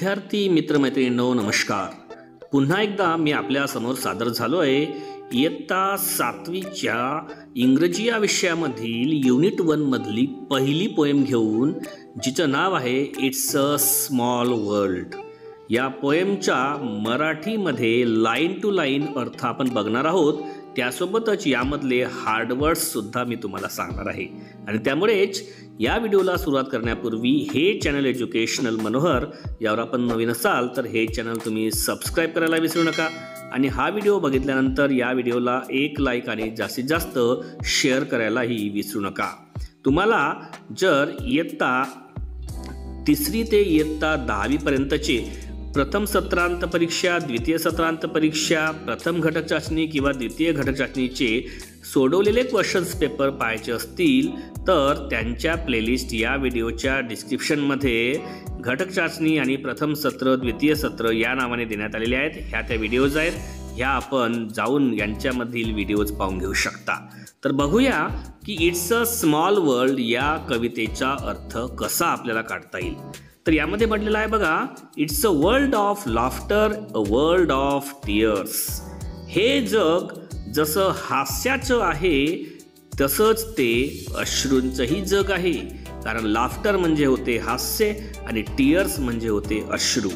विद्यार्थी मित्रमैत्रिणींनो नमस्कार। पुन्हा एकदा मी आपल्या समोर सादर झालो आहे इयत्ता 7वीच्या इंग्रजी या विषयामधील युनिट 1 मधली पहिली पोएम घेऊन, जिचं नाव आहे इट्स अ स्मॉल वर्ल्ड। या पोएमच्या मराठीमध्ये लाईन टू लाईन अर्थ आपण बघणार आहोत। त्यासोबतच यामधले हार्ड वर्ड्स सुद्धा मी तुम्हाला सांगणार आहे। आणि त्यामुळेच या व्हिडिओला सुरुवात करण्यापूर्वी हे चॅनल एज्युकेशनल मनोहर यावर आपण नवीन असाल तर हे चॅनल तुम्ही सबस्क्राइब करायला विसरू नका। आणि हा व्हिडिओ बघितल्यानंतर या व्हिडिओला एक लाईक आणि जास्तीत जास्त शेअर करायलाही विसरू नका। तुम्हाला जर इयत्ता 3री ते इयत्ता 10वी पर्यंतचे प्रथम सत्रांत परीक्षा, द्वितीय सत्रांत परीक्षा, प्रथम घटक चाचणी किंवा द्वितीय घटक चाचणीचे सोडवलेले क्वेश्चन्स पेपर पाहायचे असतील तर त्यांच्या प्लेलिस्ट या व्हिडिओच्या डिस्क्रिप्शनमध्ये घटक चाचणी आणि प्रथम सत्र, द्वितीय सत्र या नावाने देण्यात आलेले आहेत। ह्या त्या व्हिडिओज आहेत, ह्या आपण जाऊन यांच्यामधील व्हिडिओज पाहून घेऊ शकता। तर बघूया की इट्स अ स्मॉल वर्ल्ड या कवितेचा अर्थ कसा आपल्याला काढता येईल। तर यामध्ये म्हटलेलं आहे बघा, it's a world of laughter, a world of tears. हे जग जसं हास्याचं आहे तसंच ते अश्रूंचंही जग आहे। कारण लाफ्टर म्हणजे होते हास्य आणि टीयर्स म्हणजे होते अश्रू।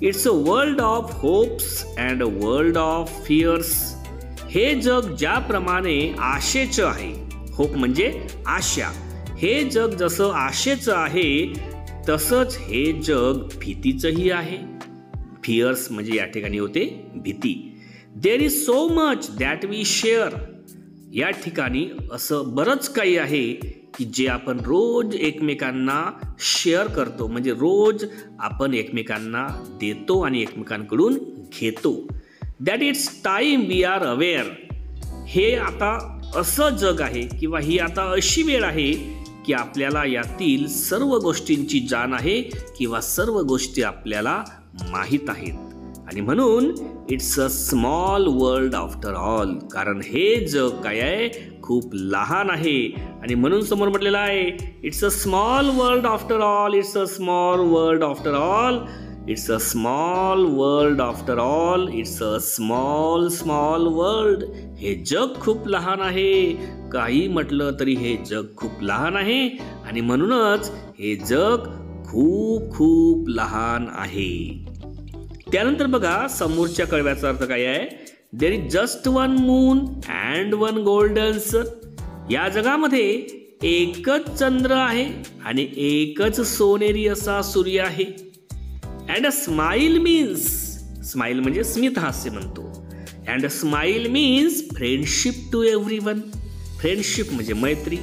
It's a world of hopes and a world of fears. हे जग ज्याप्रमाणे आशेचं आहे, होप म्हणजे आशा, हे जग जसं आशेचं आहे तसंच हे जग भीतीचंही आहे। फियर्स म्हणजे या ठिकाणी होते भीती। There is so much that we share. या ठिकाणी असं बरंच काही आहे की जे आपण रोज एकमेकांना शेअर करतो, म्हणजे रोज आपण एकमेकांना देतो आणि एकमेकांकडून घेतो। That it's time we are aware. हे आता असं जग आहे किंवा ही आता अशी वेळ आहे की आपल्याला यातील सर्व गोष्टींची जाण आहे किंवा सर्व गोष्टी आपल्याला माहीत आहेत। आणि म्हणून it's a small world after all. कारण हे जग काय आहे, खूप लहान आहे। आणि म्हणून समोर म्हटलेलं आहे it's a small world after all, it's a small world after all, it's a small world after all, it's a small world. हे जग खूप लहान आहे, काही म्हटलं तरी हे जग खूप लहान आहे आणि म्हणूनच हे जग खूप खूप लहान आहे। त्यानंतर बघा समोरच्या कडव्याचा अर्थ काय आहे, there is just one moon and one golden sun. या जगामध्ये एकच चंद्र आहे आणि एकच सोनेरी असा सूर्य आहे। And a smile means, smile म्हणजे स्मित हास्य म्हणतो, and a smile means friendship to everyone. Friendship म्हणजे मैत्री।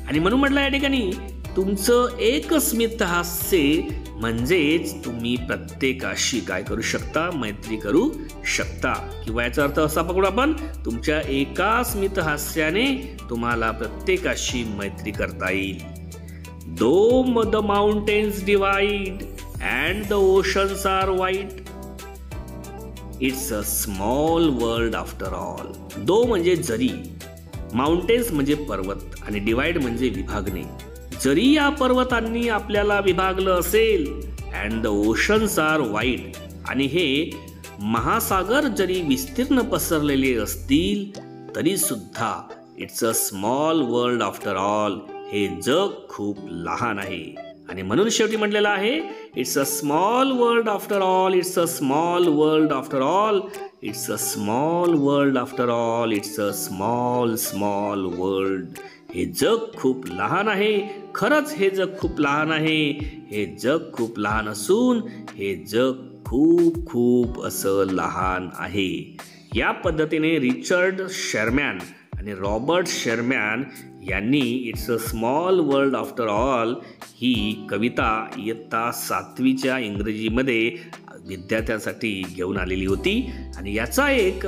आणि म्हणून म्हटलं या ठिकाणी तुमचं एक स्मित हास्य म्हणजेच तुम्ही प्रत्येकाशी काय करू शकता, मैत्री करू शकता। किंवा याचा अर्थ असा पकडू आपण, तुमच्या एका स्मित हास्याने तुम्हाला प्रत्येकाशी मैत्री करता येईल। Though the mountains divide and the oceans are wide, it's a small world after all. Though म्हणजे जरी, माउंटेन्स म्हणजे पर्वत आणि डिवाइड म्हणजे विभागणे। जरी या पर्वतांनी आपल्याला विभागलं असेल, and the oceans are wide, आणि हे महासागर जरी विस्तीर्ण पसरलेले असतील तरी सुद्धा it's a small world after all. हे जग खूप लहान आहे। आणि म्हणून शेवटी म्हटलेलं आहे it's a small world after all, it's a small world after all, it's a small world after all, it's a small world. हे जग खूप लहान आहे, खरंच हे जग खूप लहान आहे। हे जग खूप लहान असून हे जग खूप खूप असं लहान आहे। या पद्धतीने रिचर्ड शर्मॅन आणि रॉबर्ट शर्मॅन यांनी it's a small world after all ही कविता इयत्ता 7वीच्या इंग्रजीमध्ये विद्यार्थ्यांसाठी घेऊन आलेली होती। आणि याचा एक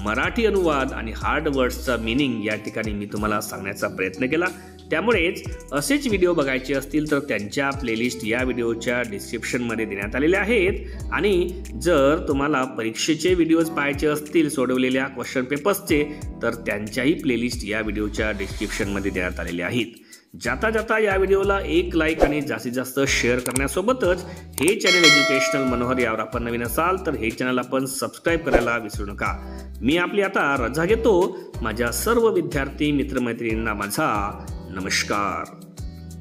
मराठी अनुवाद आणि हार्ड वर्ड्सचा मीनिंग या ठिकाणी मी तुम्हाला सांगण्याचा प्रयत्न केला। त्यामुळेच असेच व्हिडिओ बघायचे असतील तर त्यांच्या प्लेलिस्ट या व्हिडिओच्या डिस्क्रिप्शनमध्ये देण्यात आलेल्या आहेत। आणि जर तुम्हाला परीक्षेचे व्हिडिओज पाहायचे असतील सोडवलेल्या क्वेश्चन पेपर्सचे तर त्यांच्याही प्लेलिस्ट या व्हिडिओच्या डिस्क्रिप्शनमध्ये देण्यात आलेल्या आहेत। जाता जाता या व्हिडिओला एक लाईक आणि जास्तीत जास्त शेअर करण्यासोबतच हे चॅनल एज्युकेशनल मनोहर यावर आपण नवीन असाल तर हे चॅनल आपण सबस्क्राईब करायला विसरू नका। मी आपली आता रजा घेतो। माझ्या सर्व विद्यार्थी मित्रमैत्रिणींना माझा नमस्कार।